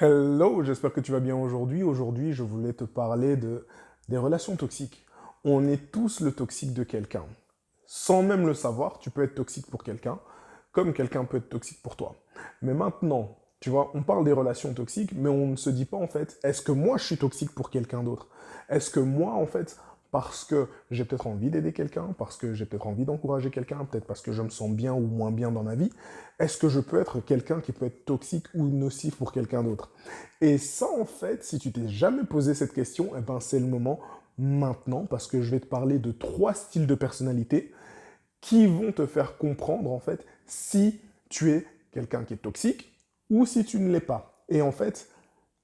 Hello, j'espère que tu vas bien aujourd'hui. Aujourd'hui, je voulais te parler des relations toxiques. On est tous le toxique de quelqu'un. Sans même le savoir, tu peux être toxique pour quelqu'un, comme quelqu'un peut être toxique pour toi. Mais maintenant, tu vois, on parle des relations toxiques, mais on ne se dit pas en fait, est-ce que moi je suis toxique pour quelqu'un d'autre? Est-ce que moi, en fait, parce que j'ai peut-être envie d'aider quelqu'un, parce que j'ai peut-être envie d'encourager quelqu'un, peut-être parce que je me sens bien ou moins bien dans ma vie, est-ce que je peux être quelqu'un qui peut être toxique ou nocif pour quelqu'un d'autre? Et ça, en fait, si tu t'es jamais posé cette question, eh ben, c'est le moment maintenant, parce que je vais te parler de 3 styles de personnalité qui vont te faire comprendre, en fait, si tu es quelqu'un qui est toxique ou si tu ne l'es pas. Et en fait,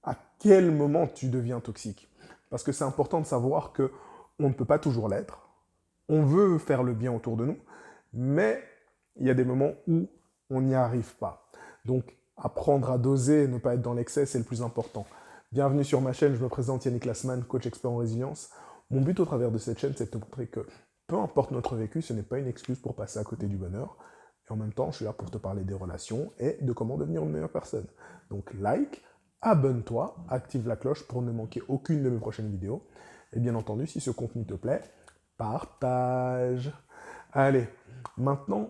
à quel moment tu deviens toxique. Parce que c'est important de savoir que on ne peut pas toujours l'être. On veut faire le bien autour de nous, mais il y a des moments où on n'y arrive pas. Donc, apprendre à doser, ne pas être dans l'excès, c'est le plus important. Bienvenue sur ma chaîne, je me présente Yannick Lassman, coach expert en résilience. Mon but au travers de cette chaîne, c'est de te montrer que peu importe notre vécu, ce n'est pas une excuse pour passer à côté du bonheur. Et en même temps, je suis là pour te parler des relations et de comment devenir une meilleure personne. Donc, like, abonne-toi, active la cloche pour ne manquer aucune de mes prochaines vidéos. Et bien entendu, si ce contenu te plaît, partage. Allez, maintenant,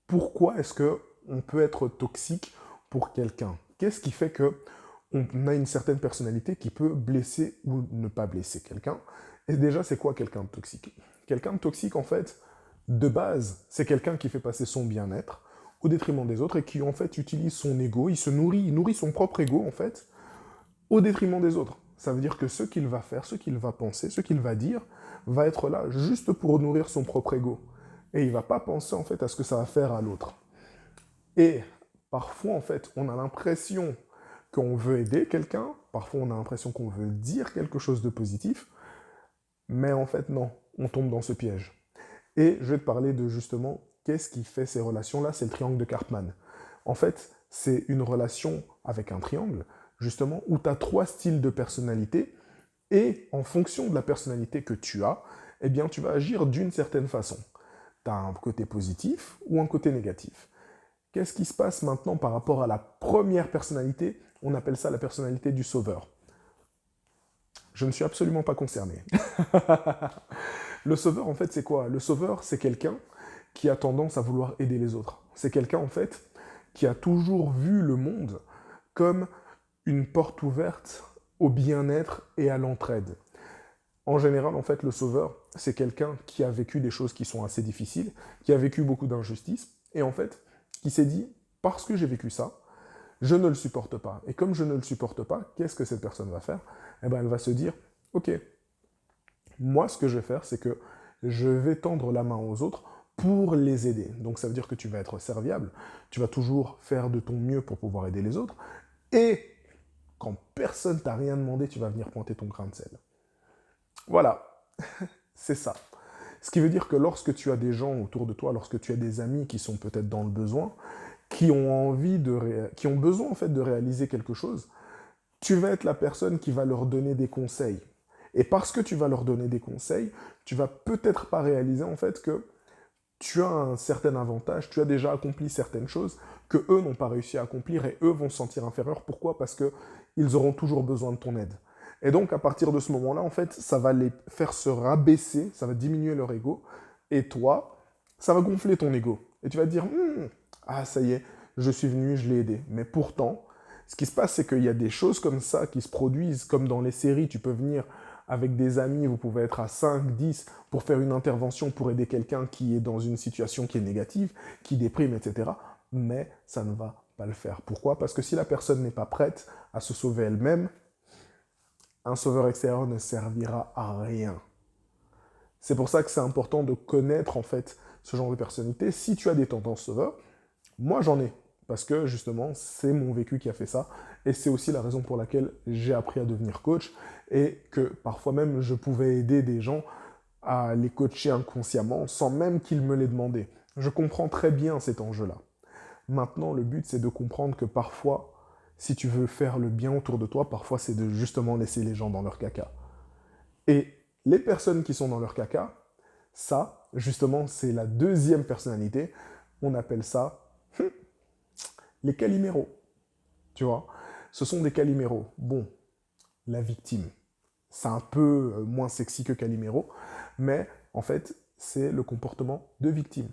pourquoi est-ce que on peut être toxique pour quelqu'un? Qu'est-ce qui fait que on a une certaine personnalité qui peut blesser ou ne pas blesser quelqu'un? Et déjà, c'est quoi quelqu'un de toxique? Quelqu'un de toxique, en fait, de base, c'est quelqu'un qui fait passer son bien-être au détriment des autres et qui, en fait, utilise son ego, il nourrit son propre ego, en fait, au détriment des autres. Ça veut dire que ce qu'il va faire, ce qu'il va penser, ce qu'il va dire, va être là juste pour nourrir son propre ego. Et il va pas penser en fait à ce que ça va faire à l'autre. Et parfois en fait, on a l'impression qu'on veut aider quelqu'un, parfois on a l'impression qu'on veut dire quelque chose de positif, mais en fait non, on tombe dans ce piège. Et je vais te parler de justement qu'est-ce qui fait ces relations-là, c'est le triangle de Karpman. En fait, c'est une relation avec un triangle, justement, où tu as 3 styles de personnalité, et en fonction de la personnalité que tu as, eh bien, tu vas agir d'une certaine façon. Tu as un côté positif ou un côté négatif. Qu'est-ce qui se passe maintenant par rapport à la première personnalité? On appelle ça la personnalité du sauveur. Je ne suis absolument pas concerné. Le sauveur, en fait, c'est quoi? Le sauveur, c'est quelqu'un qui a tendance à vouloir aider les autres. C'est quelqu'un, en fait, qui a toujours vu le monde comme une porte ouverte au bien-être et à l'entraide. En général, en fait, le sauveur, c'est quelqu'un qui a vécu des choses qui sont assez difficiles, qui a vécu beaucoup d'injustices, et en fait, qui s'est dit, parce que j'ai vécu ça, je ne le supporte pas. Et comme je ne le supporte pas, qu'est-ce que cette personne va faire? Eh ben, elle va se dire, ok, moi, ce que je vais faire, c'est que je vais tendre la main aux autres pour les aider. Donc ça veut dire que tu vas être serviable, tu vas toujours faire de ton mieux pour pouvoir aider les autres, et quand personne t'a rien demandé, tu vas venir pointer ton grain de sel. Voilà, c'est ça. Ce qui veut dire que lorsque tu as des gens autour de toi, lorsque tu as des amis qui sont peut-être dans le besoin, qui ont envie qui ont besoin en fait de réaliser quelque chose, tu vas être la personne qui va leur donner des conseils. Et parce que tu vas leur donner des conseils, tu vas peut-être pas réaliser en fait que tu as un certain avantage, tu as déjà accompli certaines choses que eux n'ont pas réussi à accomplir et eux vont se sentir inférieurs. Pourquoi? Parce que ils auront toujours besoin de ton aide. Et donc à partir de ce moment-là, en fait, ça va les faire se rabaisser, ça va diminuer leur ego, et toi, ça va gonfler ton ego. Et tu vas te dire, ah ça y est, je suis venu, je l'ai aidé. Mais pourtant, ce qui se passe, c'est qu'il y a des choses comme ça qui se produisent, comme dans les séries, tu peux venir avec des amis, vous pouvez être à 5, 10 pour faire une intervention pour aider quelqu'un qui est dans une situation qui est négative, qui déprime, etc. Mais ça ne va pas le faire. Pourquoi? Parce que si la personne n'est pas prête à se sauver elle-même, un sauveur extérieur ne servira à rien. C'est pour ça que c'est important de connaître en fait ce genre de personnalité. Si tu as des tendances sauveurs, moi j'en ai. Parce que justement, c'est mon vécu qui a fait ça. Et c'est aussi la raison pour laquelle j'ai appris à devenir coach. Et que parfois même, je pouvais aider des gens à les coacher inconsciemment sans même qu'ils me l'aient demandé. Je comprends très bien cet enjeu-là. Maintenant, le but, c'est de comprendre que parfois, si tu veux faire le bien autour de toi, parfois c'est de justement laisser les gens dans leur caca. Et les personnes qui sont dans leur caca, ça, justement, c'est la deuxième personnalité. On appelle ça les caliméros. Tu vois? Ce sont des Calimero. Bon, la victime, c'est un peu moins sexy que Calimero, mais en fait, c'est le comportement de victime.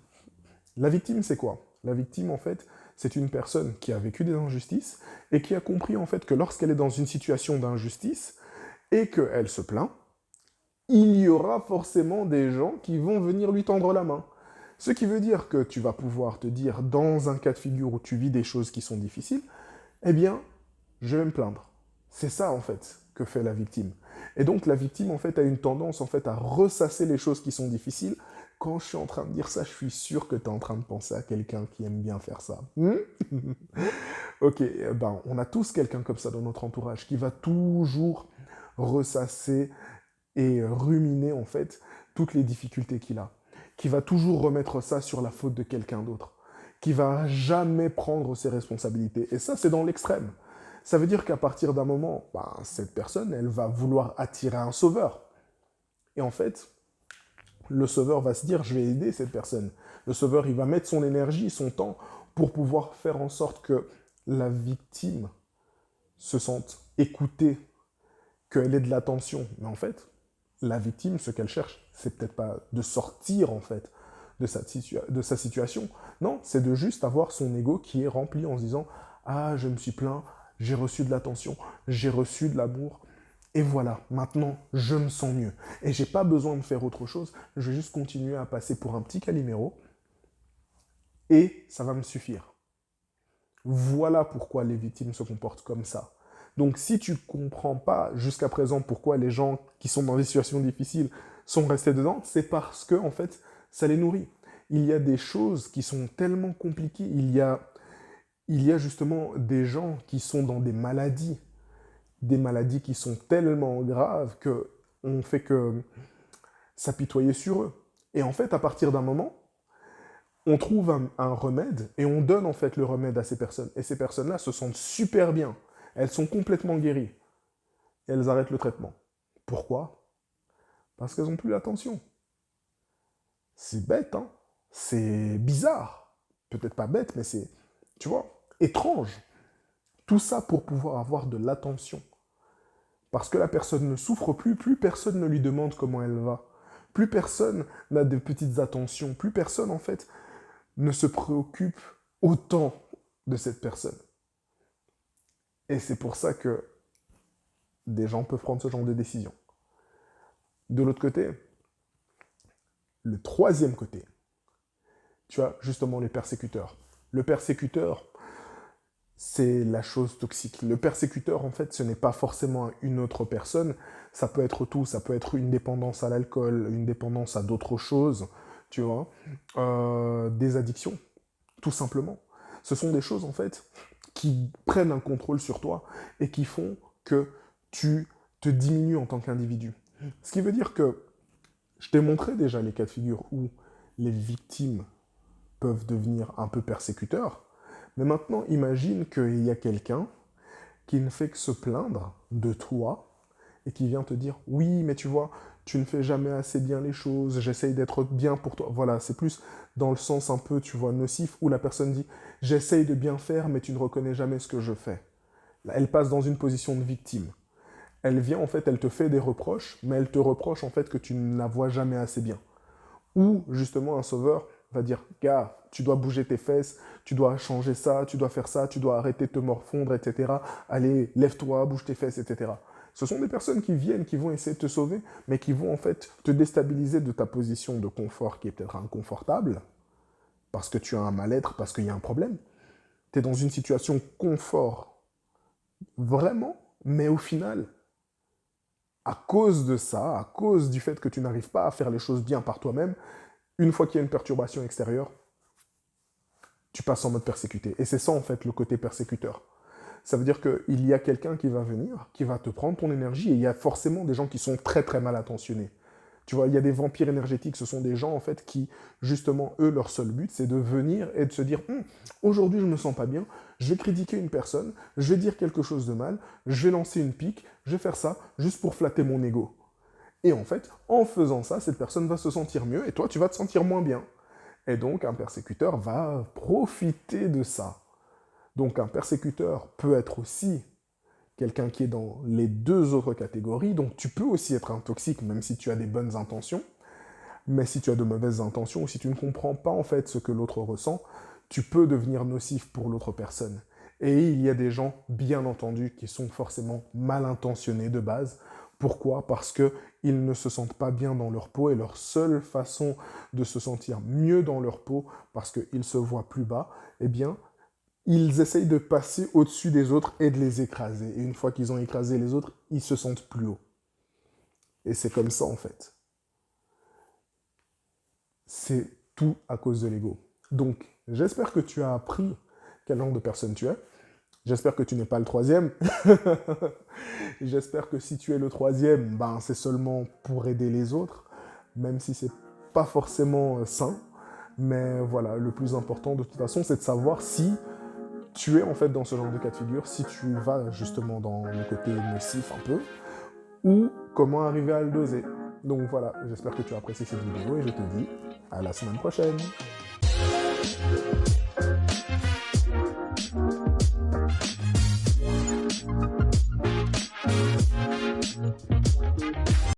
La victime, c'est quoi? La victime, en fait, c'est une personne qui a vécu des injustices et qui a compris, en fait, que lorsqu'elle est dans une situation d'injustice et qu'elle se plaint, il y aura forcément des gens qui vont venir lui tendre la main. Ce qui veut dire que tu vas pouvoir te dire, dans un cas de figure où tu vis des choses qui sont difficiles, eh bien, je vais me plaindre. C'est ça, en fait, que fait la victime. Et donc, la victime, en fait, a une tendance, en fait, à ressasser les choses qui sont difficiles. Quand je suis en train de dire ça, je suis sûr que tu es en train de penser à quelqu'un qui aime bien faire ça. Ok, ben, on a tous quelqu'un comme ça dans notre entourage qui va toujours ressasser et ruminer, en fait, toutes les difficultés qu'il a. Qui va toujours remettre ça sur la faute de quelqu'un d'autre. Qui va jamais prendre ses responsabilités. Et ça, c'est dans l'extrême. Ça veut dire qu'à partir d'un moment, ben, cette personne, elle va vouloir attirer un sauveur. Et en fait, le sauveur va se dire, je vais aider cette personne. Le sauveur, il va mettre son énergie, son temps pour pouvoir faire en sorte que la victime se sente écoutée, qu'elle ait de l'attention. Mais en fait, la victime, ce qu'elle cherche, c'est peut-être pas de sortir, en fait, de sa situation. Non, c'est de juste avoir son ego qui est rempli en se disant, ah, je me suis plaint, j'ai reçu de l'attention, j'ai reçu de l'amour, et voilà, maintenant, je me sens mieux. Et j'ai pas besoin de faire autre chose, je vais juste continuer à passer pour un petit Calimero, et ça va me suffire. Voilà pourquoi les victimes se comportent comme ça. Donc si tu ne comprends pas jusqu'à présent pourquoi les gens qui sont dans des situations difficiles sont restés dedans, c'est parce que, en fait, ça les nourrit. Il y a des choses qui sont tellement compliquées, il y a justement des gens qui sont dans des maladies qui sont tellement graves que on fait que s'apitoyer sur eux. Et en fait, à partir d'un moment, on trouve un remède et on donne en fait le remède à ces personnes. Et ces personnes-là se sentent super bien. Elles sont complètement guéries. Et elles arrêtent le traitement. Pourquoi? Parce qu'elles n'ont plus l'attention. C'est bête, hein? C'est bizarre. Peut-être pas bête, mais c'est, tu vois, étrange. Tout ça pour pouvoir avoir de l'attention. Parce que la personne ne souffre plus, plus personne ne lui demande comment elle va. Plus personne n'a de petites attentions. Plus personne, en fait, ne se préoccupe autant de cette personne. Et c'est pour ça que des gens peuvent prendre ce genre de décision. De l'autre côté, le troisième côté, tu as justement les persécuteurs. Le persécuteur, c'est la chose toxique. Le persécuteur, en fait, ce n'est pas forcément une autre personne. Ça peut être tout. Ça peut être une dépendance à l'alcool, une dépendance à d'autres choses, tu vois. Des addictions, tout simplement. Ce sont des choses, en fait, qui prennent un contrôle sur toi et qui font que tu te diminues en tant qu'individu. Ce qui veut dire que je t'ai montré déjà les cas de figure où les victimes peuvent devenir un peu persécuteurs, mais maintenant imagine qu'il y a quelqu'un qui ne fait que se plaindre de toi et qui vient te dire oui, mais tu vois, tu ne fais jamais assez bien les choses, j'essaye d'être bien pour toi. Voilà, c'est plus dans le sens un peu, tu vois, nocif, où la personne dit j'essaye de bien faire, mais tu ne reconnais jamais ce que je fais. Là, elle passe dans une position de victime. Elle vient, en fait, elle te fait des reproches, mais elle te reproche, en fait, que tu ne la vois jamais assez bien. Ou, justement, un sauveur va dire, gars, tu dois bouger tes fesses, tu dois changer ça, tu dois faire ça, tu dois arrêter de te morfondre, etc. Allez, lève-toi, bouge tes fesses, etc. Ce sont des personnes qui viennent, qui vont essayer de te sauver, mais qui vont, en fait, te déstabiliser de ta position de confort qui est peut-être inconfortable, parce que tu as un mal-être, parce qu'il y a un problème. Tu es dans une situation confort, vraiment, mais au final, à cause de ça, à cause du fait que tu n'arrives pas à faire les choses bien par toi-même, une fois qu'il y a une perturbation extérieure, tu passes en mode persécuté. Et c'est ça, en fait, le côté persécuteur. Ça veut dire qu'il y a quelqu'un qui va venir, qui va te prendre ton énergie, et il y a forcément des gens qui sont très très mal intentionnés. Tu vois, il y a des vampires énergétiques, ce sont des gens, en fait, qui, justement, eux, leur seul but, c'est de venir et de se dire aujourd'hui, je me sens pas bien, je vais critiquer une personne, je vais dire quelque chose de mal, je vais lancer une pique, je vais faire ça juste pour flatter mon ego. Et en fait, en faisant ça, cette personne va se sentir mieux, et toi, tu vas te sentir moins bien. Et donc, un persécuteur va profiter de ça. Donc, un persécuteur peut être aussi quelqu'un qui est dans les deux autres catégories. Donc tu peux aussi être un toxique même si tu as des bonnes intentions. Mais si tu as de mauvaises intentions ou si tu ne comprends pas en fait ce que l'autre ressent, tu peux devenir nocif pour l'autre personne. Et il y a des gens, bien entendu, qui sont forcément mal intentionnés de base. Pourquoi? Parce qu'ils ne se sentent pas bien dans leur peau et leur seule façon de se sentir mieux dans leur peau, parce qu'ils se voient plus bas, eh bien, ils essayent de passer au-dessus des autres et de les écraser. Et une fois qu'ils ont écrasé les autres, ils se sentent plus haut. Et c'est comme ça en fait. C'est tout à cause de l'ego. Donc, j'espère que tu as appris quel genre de personne tu es. J'espère que tu n'es pas le troisième. J'espère que si tu es le troisième, ben, c'est seulement pour aider les autres, même si c'est pas forcément sain. Mais voilà, le plus important de toute façon, c'est de savoir si tu es en fait dans ce genre de cas de figure, si tu vas justement dans le côté nocif un peu, ou comment arriver à le doser. Donc voilà, j'espère que tu as apprécié cette vidéo et je te dis à la semaine prochaine.